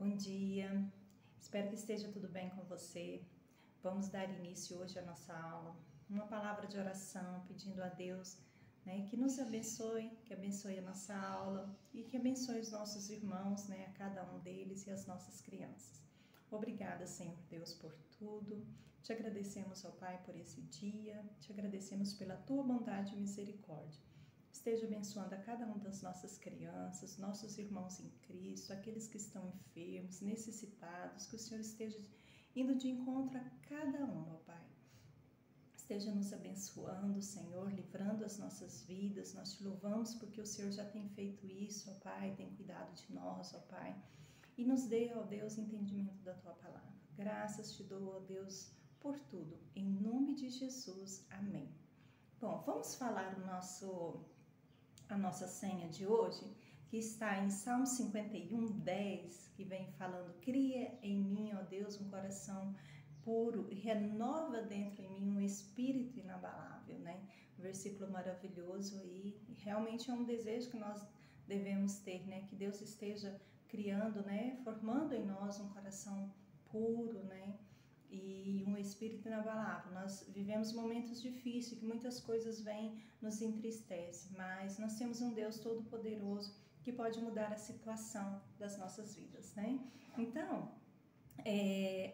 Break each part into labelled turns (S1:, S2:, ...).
S1: Bom dia, espero que esteja tudo bem com você. Vamos dar início hoje à nossa aula, uma palavra de oração, pedindo a Deus, que nos abençoe, que abençoe a nossa aula e que abençoe os nossos irmãos, a cada um deles e as nossas crianças. Obrigada, Senhor Deus, por tudo. Te agradecemos, ó Pai, por esse dia, te agradecemos pela tua bondade e misericórdia. Esteja abençoando a cada uma das nossas crianças, nossos irmãos em Cristo, aqueles que estão enfermos, necessitados, que o Senhor esteja indo de encontro a cada um, ó Pai. Esteja nos abençoando, Senhor, livrando as nossas vidas. Nós te louvamos porque o Senhor já tem feito isso, ó Pai, tem cuidado de nós, ó Pai. E nos dê, ó Deus, entendimento da Tua palavra. Graças te dou, ó Deus, por tudo. Em nome de Jesus, amém. Bom, vamos falar a nossa senha de hoje, que está em Salmo 51:10, que vem falando: cria em mim, ó Deus, um coração puro e renova dentro em mim um espírito inabalável, Um versículo maravilhoso e realmente é um desejo que nós devemos ter, que Deus esteja criando, formando em nós um coração puro, e um espírito inabalável. Nós vivemos momentos difíceis, que muitas coisas vêm, nos entristecem, mas nós temos um Deus todo-poderoso que pode mudar a situação das nossas vidas, Então,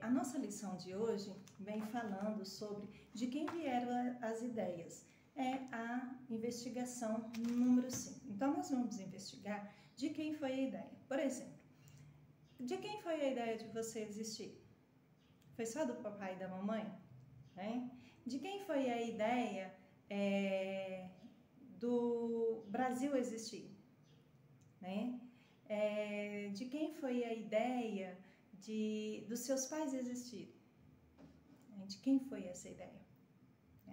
S1: a nossa lição de hoje vem falando sobre de quem vieram as ideias. É a investigação número 5. Então, nós vamos investigar de quem foi a ideia. Por exemplo, de quem foi a ideia de você existir? Foi só do papai e da mamãe? De quem foi a ideia do Brasil existir? De quem foi a ideia dos seus pais existirem? De quem foi essa ideia?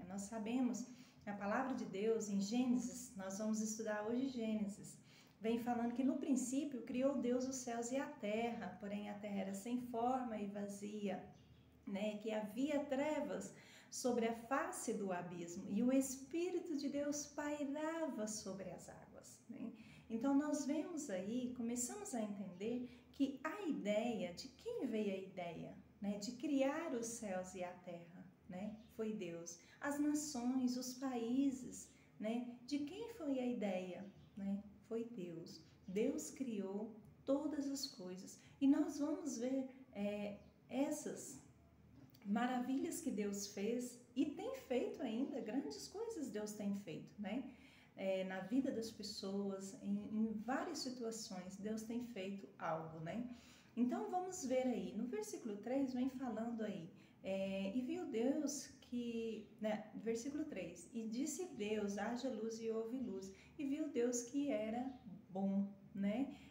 S1: Nós sabemos, a palavra de Deus em Gênesis, nós vamos estudar hoje Gênesis, vem falando que no princípio criou Deus os céus e a terra, porém a terra era sem forma e vazia, que havia trevas sobre a face do abismo e o Espírito de Deus pairava sobre as águas. Então nós vemos aí, começamos a entender que a ideia, de quem veio a ideia, de criar os céus e a terra, foi Deus. As nações, os países, de quem foi a ideia, foi Deus. Deus criou todas as coisas e nós vamos ver essas maravilhas que Deus fez e tem feito ainda, grandes coisas Deus tem feito, na vida das pessoas, em várias situações, Deus tem feito algo, Então vamos ver aí, no versículo 3 vem falando aí, e viu Deus que, versículo 3, e disse Deus, haja luz e houve luz, e viu Deus que era bom,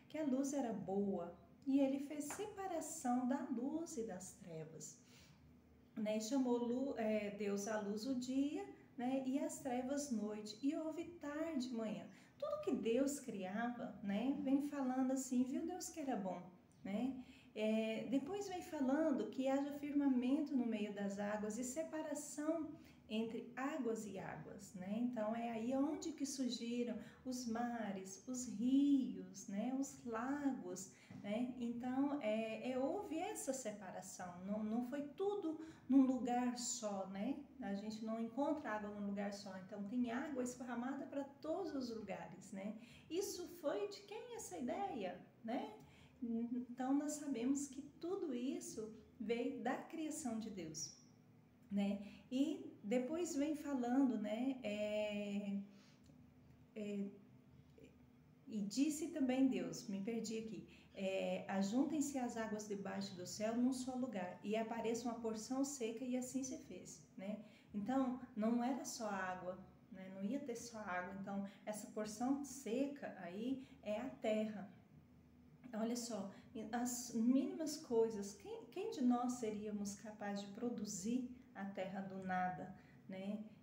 S1: que a luz era boa, e ele fez separação da luz e das trevas. Chamou Deus a luz o dia, e as trevas noite, e houve tarde e manhã. Tudo que Deus criava, vem falando assim, viu Deus que era bom, depois vem falando que haja firmamento no meio das águas e separação entre águas e águas, Então é aí onde que surgiram os mares, os rios, os lagos, Então houve essa separação, não foi tudo num lugar só, A gente não encontra água num lugar só, então tem água esparramada para todos os lugares, Isso foi de quem essa ideia, Então nós sabemos que tudo isso veio da criação de Deus, E depois vem falando, e disse também Deus, me perdi aqui, ajuntem-se as águas debaixo do céu num só lugar e apareça uma porção seca, e assim se fez, Então não era só água, não ia ter só água, então essa porção seca aí é a terra. Olha só, as mínimas coisas, quem de nós seríamos capazes de produzir a terra do nada,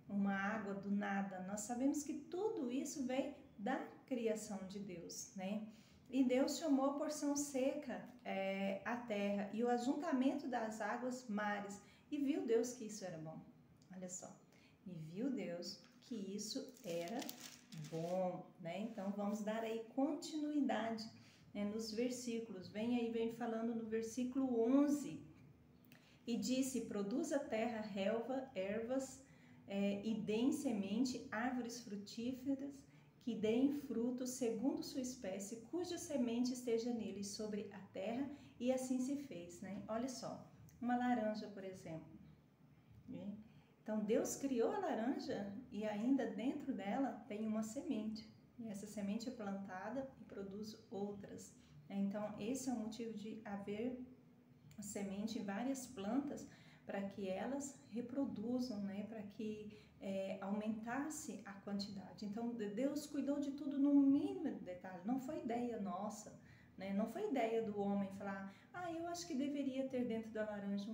S1: Uma água do nada? Nós sabemos que tudo isso vem da criação de Deus, E Deus chamou a porção seca a terra e o ajuntamento das águas mares, e viu Deus que isso era bom. Olha só, e viu Deus que isso era bom, Então vamos dar aí continuidade né, nos versículos. Vem falando no versículo 11. E disse, produz a terra relva, ervas, e deem semente, árvores frutíferas, que deem frutos segundo sua espécie, cuja semente esteja nele sobre a terra, e assim se fez, né? Olha só, uma laranja, por exemplo, né? Então, Deus criou a laranja e ainda dentro dela tem uma semente. E essa semente é plantada e produz outras. Então, esse é o motivo de haver semente em várias plantas, para que elas reproduzam, né? Para que aumentasse a quantidade. Então, Deus cuidou de tudo no mínimo detalhe. Não foi ideia nossa, né? Não foi ideia do homem falar, eu acho que deveria ter dentro da laranja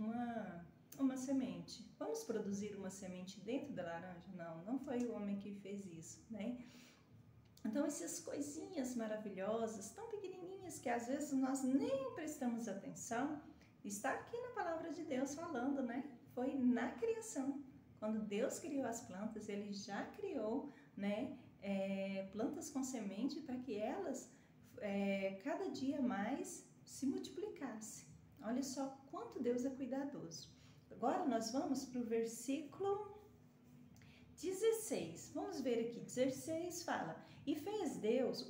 S1: uma semente. Vamos produzir uma semente dentro da laranja? Não, não foi o homem que fez isso, né? Então, essas coisinhas maravilhosas, tão pequenininhas que às vezes nós nem prestamos atenção, está aqui na palavra de Deus falando, né? Foi na criação. Quando Deus criou as plantas, Ele já criou, né, plantas com semente para que elas cada dia mais se multiplicassem. Olha só quanto Deus é cuidadoso. Agora nós vamos para o versículo 16. Vamos ver aqui, 16 fala: e fez Deus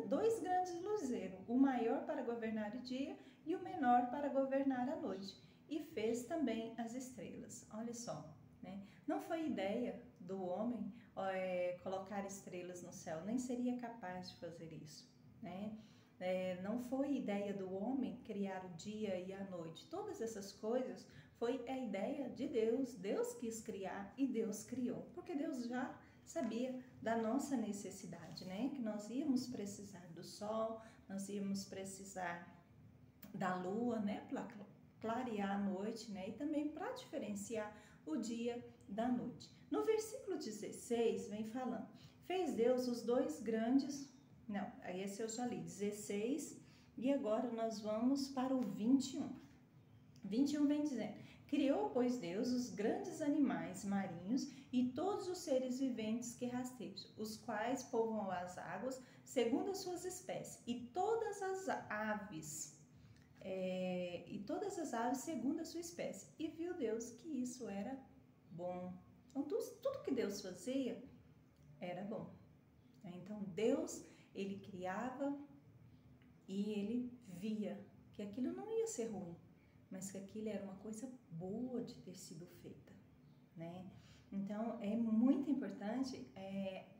S1: dois grandes luzeiros, o maior para governar o dia e o menor para governar a noite. E fez também as estrelas. Olha só, né? Não foi ideia do homem colocar estrelas no céu, nem seria capaz de fazer isso, né? Não foi ideia do homem criar o dia e a noite. Todas essas coisas foi a ideia de Deus. Deus quis criar e Deus criou, porque Deus já sabia da nossa necessidade, né? Que nós íamos precisar do sol, nós íamos precisar da lua, né? Para clarear a noite, né? E também para diferenciar o dia da noite. No versículo 16 vem falando: fez Deus os dois grandes... Não, esse eu já li, 16, e agora nós vamos para o 21. 21 vem dizendo: criou, pois, Deus os grandes animais marinhos e todos os seres viventes que rastejam, os quais povoam as águas segundo as suas espécies, e todas as aves segundo a sua espécie. E viu Deus que isso era bom. Então, tudo que Deus fazia era bom. Então, Deus, Ele criava e Ele via que aquilo não ia ser ruim, mas que aquilo era uma coisa boa de ter sido feita, né? Então, é muito importante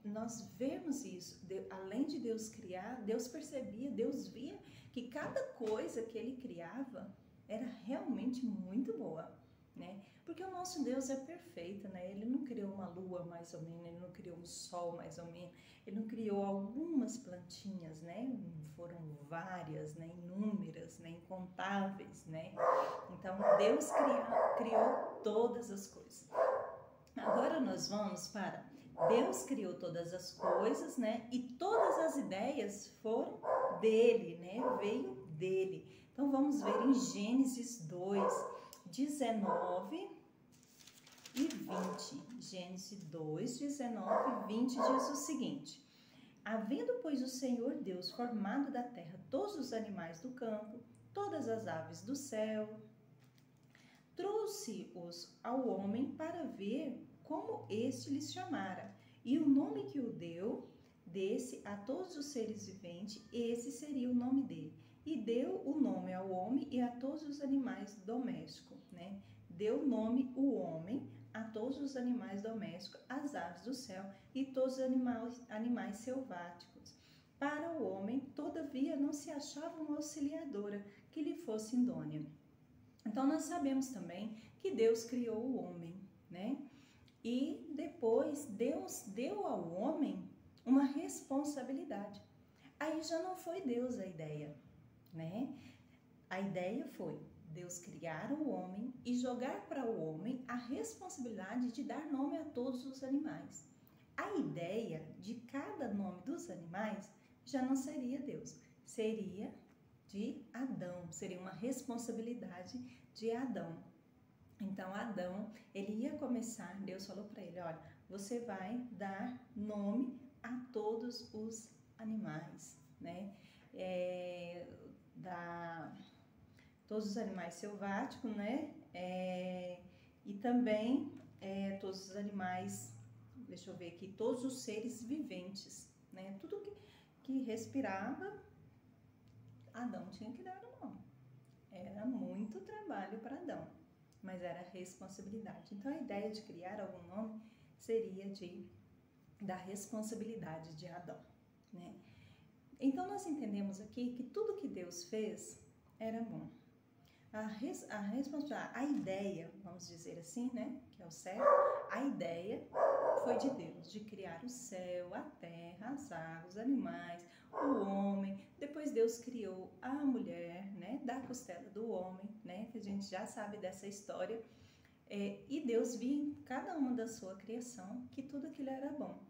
S1: nós vermos isso. Além de Deus criar, Deus percebia, Deus via que cada coisa que Ele criava era realmente muito boa, né? Porque o nosso Deus é perfeito, né? Ele não criou uma lua mais ou menos, Ele não criou um sol mais ou menos, Ele não criou algumas plantinhas, né? Foram várias, né? Inúmeras, né? Incontáveis, né? Então, Deus criou todas as coisas. Agora nós vamos para Deus criou todas as coisas, né? E todas as ideias foram dele, né? Veio dele. Então vamos ver em Gênesis 2, 19 e 20. Gênesis 2, 19 e 20 diz o seguinte: havendo, pois, o Senhor Deus formado da terra todos os animais do campo, todas as aves do céu, trouxe-os ao homem para ver como este lhes chamara. E o nome que o deu, desse a todos os seres viventes, esse seria o nome dele. E deu o nome ao homem e a todos os animais domésticos, né? Deu nome o homem a todos os animais domésticos, as aves do céu e todos os animais selváticos. Para o homem, todavia, não se achava uma auxiliadora que lhe fosse idônea. Então, nós sabemos também que Deus criou o homem, né? E depois Deus deu ao homem uma responsabilidade. Aí já não foi Deus a ideia, né? A ideia foi Deus criar o homem e jogar para o homem a responsabilidade de dar nome a todos os animais. A ideia de cada nome dos animais já não seria Deus, seria de Adão, seria uma responsabilidade de Adão. Então, Adão, ele ia começar, Deus falou para ele, olha, você vai dar nome a todos os animais, né? todos os animais selváticos, né? E também todos os animais, deixa eu ver aqui, todos os seres viventes, né? Tudo que respirava, Adão tinha que dar o nome. Era muito trabalho para Adão, mas era responsabilidade. Então a ideia de criar algum nome seria da responsabilidade de Adão, né? Então nós entendemos aqui que tudo que Deus fez era bom. A ideia, vamos dizer assim, né, que é o certo, a ideia foi de Deus, de criar o céu, a terra, as águas, os animais, o homem. Depois Deus criou a mulher, né, da costela do homem, né, que a gente já sabe dessa história. E Deus via em cada uma da sua criação que tudo aquilo era bom.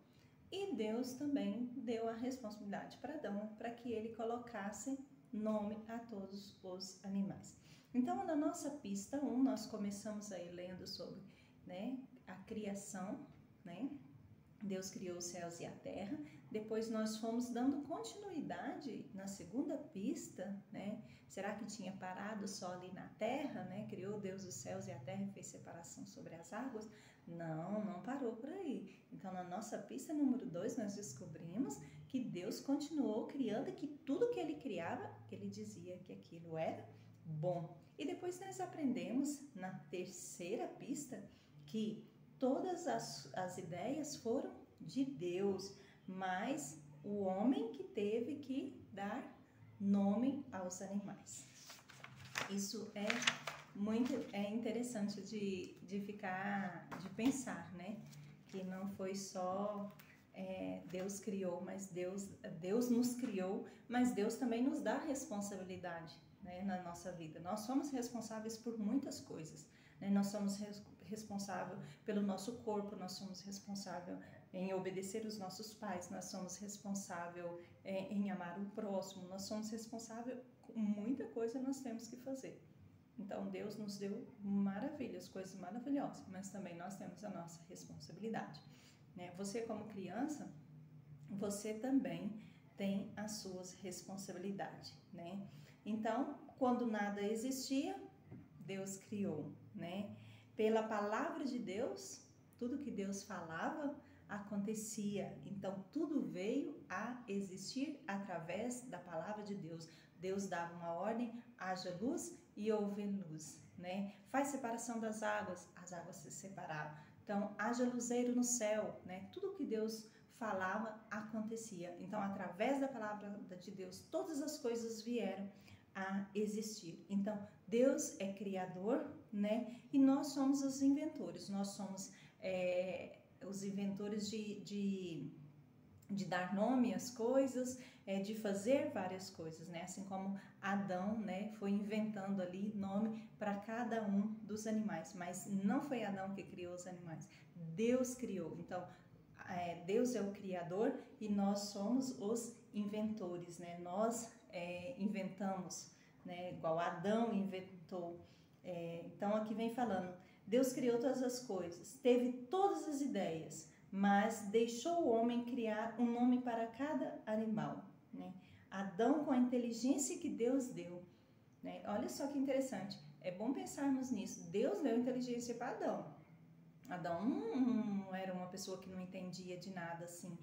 S1: E Deus também deu a responsabilidade para Adão, para que ele colocasse nome a todos os animais. Então, na nossa pista 1, nós começamos aí lendo sobre, né, a criação, né? Deus criou os céus e a terra. Depois nós fomos dando continuidade na segunda pista, né? Será que tinha parado só ali na terra, né? Criou Deus os céus e a terra e fez separação sobre as águas? Não parou por aí. Então, na nossa pista número 2, nós descobrimos que Deus continuou criando e que tudo que ele criava, ele dizia que aquilo era bom. E depois nós aprendemos na terceira pista que todas as ideias foram de Deus, mas o homem que teve que dar nome aos animais. Isso é muito interessante de pensar, né? Que não foi só Deus criou, mas Deus nos criou, mas Deus também nos dá responsabilidade, né, na nossa vida. Nós somos responsáveis por muitas coisas, né? Nós somos responsáveis pelo nosso corpo, nós somos responsáveis em obedecer os nossos pais, nós somos responsáveis em amar o próximo, nós somos responsáveis com muita coisa nós temos que fazer. Então Deus nos deu maravilhas, coisas maravilhosas, mas também nós temos a nossa responsabilidade, né? Você como criança, você também tem as suas responsabilidades, né? Então, quando nada existia, Deus criou, né? Pela palavra de Deus, tudo que Deus falava acontecia. Então, tudo veio a existir através da palavra de Deus. Deus dava uma ordem, haja luz e houve luz, né? Faz separação das águas, as águas se separaram. Então, haja luzeiro no céu, né? Tudo que Deus falava acontecia. Então, através da palavra de Deus, todas as coisas vieram a existir. Então, Deus é criador, né? E nós somos os inventores. Nós somos os inventores de dar nome às coisas, de fazer várias coisas, né? Assim como Adão, né, foi inventando ali nome para cada um dos animais, mas não foi Adão que criou os animais, Deus criou. Então, Deus é o criador e nós somos os inventores, né? Nós inventamos, né? Igual Adão inventou. Então, aqui vem falando, Deus criou todas as coisas, teve todas as ideias, mas deixou o homem criar um nome para cada animal, né? Adão, com a inteligência que Deus deu, né? Olha só que interessante, é bom pensarmos nisso. Deus deu inteligência para Adão. Adão não era uma pessoa que não entendia de nada assim.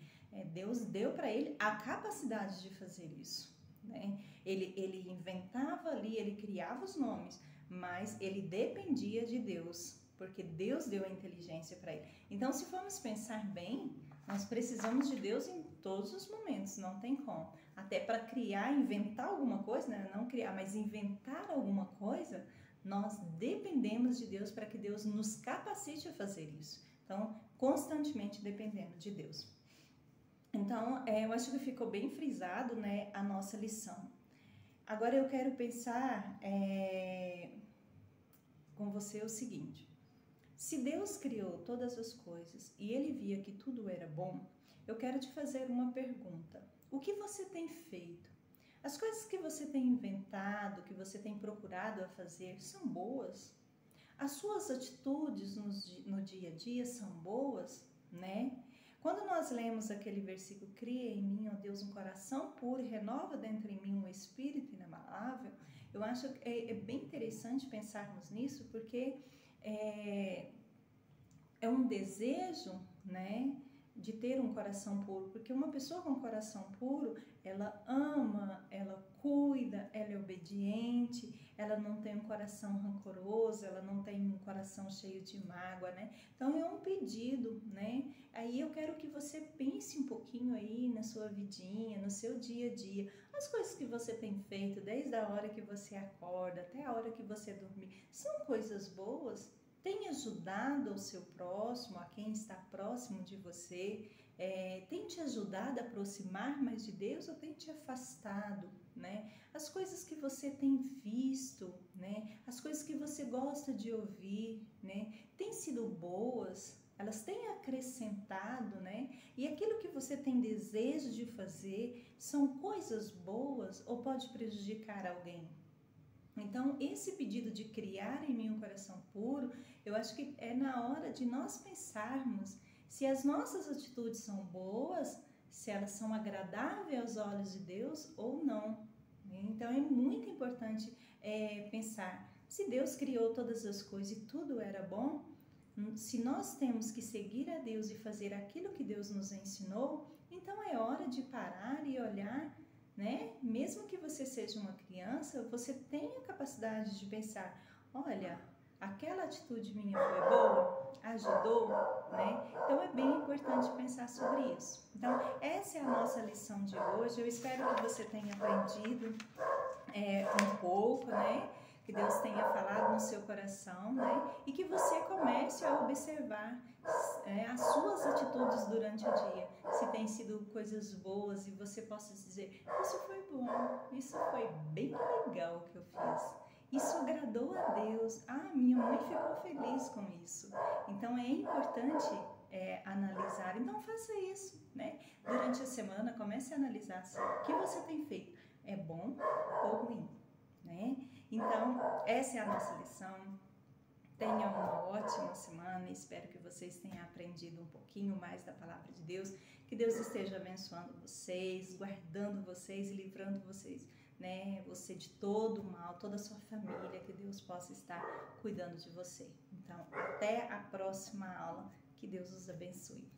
S1: Deus deu para ele a capacidade de fazer isso, né? Ele inventava ali, ele criava os nomes, mas ele dependia de Deus, porque Deus deu a inteligência para ele. Então, se formos pensar bem, nós precisamos de Deus em todos os momentos, não tem como. Até para criar, inventar alguma coisa, né? Não criar, mas inventar alguma coisa, nós dependemos de Deus para que Deus nos capacite a fazer isso. Então, constantemente dependendo de Deus. Então, eu acho que ficou bem frisado, né, a nossa lição. Agora eu quero pensar com você o seguinte: se Deus criou todas as coisas e Ele via que tudo era bom, eu quero te fazer uma pergunta. O que você tem feito? As coisas que você tem inventado, que você tem procurado a fazer, são boas? As suas atitudes no dia a dia são boas, né? Quando nós lemos aquele versículo, cria em mim, ó Deus, um coração puro e renova dentro em mim um espírito inabalável, eu acho que é bem interessante pensarmos nisso, porque é um desejo, né, de ter um coração puro, porque uma pessoa com coração puro, ela ama, ela cuida, ela é obediente, ela não tem um coração rancoroso, ela não tem um coração cheio de mágoa, né? Então é um pedido, né? Aí eu quero que você pense um pouquinho aí na sua vidinha, no seu dia a dia, as coisas que você tem feito desde a hora que você acorda até a hora que você dormir, são coisas boas? Tem ajudado o seu próximo, a quem está próximo de você? Tem te ajudado a aproximar mais de Deus ou tem te afastado, né? As coisas que você tem visto, né? As coisas que você gosta de ouvir, né? Têm sido boas? Elas têm acrescentado, né? E aquilo que você tem desejo de fazer são coisas boas ou pode prejudicar alguém? Então, esse pedido de criar em mim um coração puro, eu acho que é na hora de nós pensarmos se as nossas atitudes são boas, se elas são agradáveis aos olhos de Deus ou não. Então, é muito importante pensar, se Deus criou todas as coisas e tudo era bom, se nós temos que seguir a Deus e fazer aquilo que Deus nos ensinou, então é hora de parar e olhar, né? Mesmo que você seja uma criança, você tem a capacidade de pensar, olha, aquela atitude minha foi boa, ajudou, né? Então é bem importante pensar sobre isso. Então essa é a nossa lição de hoje. Eu espero que você tenha aprendido um pouco, né? Que Deus tenha falado no seu coração, né? E que você comece a observar as suas atitudes durante o dia. Se tem sido coisas boas e você possa dizer, isso foi bom, isso foi bem legal que eu fiz. Isso agradou a Deus. Ah, minha mãe ficou feliz com isso. Então é importante analisar. Então faça isso, né? Durante a semana comece a analisar o que você tem feito. É bom ou ruim, né? Então, essa é a nossa lição. Tenha uma ótima semana. Espero que vocês tenham aprendido um pouquinho mais da palavra de Deus. Que Deus esteja abençoando vocês, guardando vocês e livrando vocês, né? Você de todo o mal, toda a sua família. Que Deus possa estar cuidando de você. Então, até a próxima aula. Que Deus os abençoe.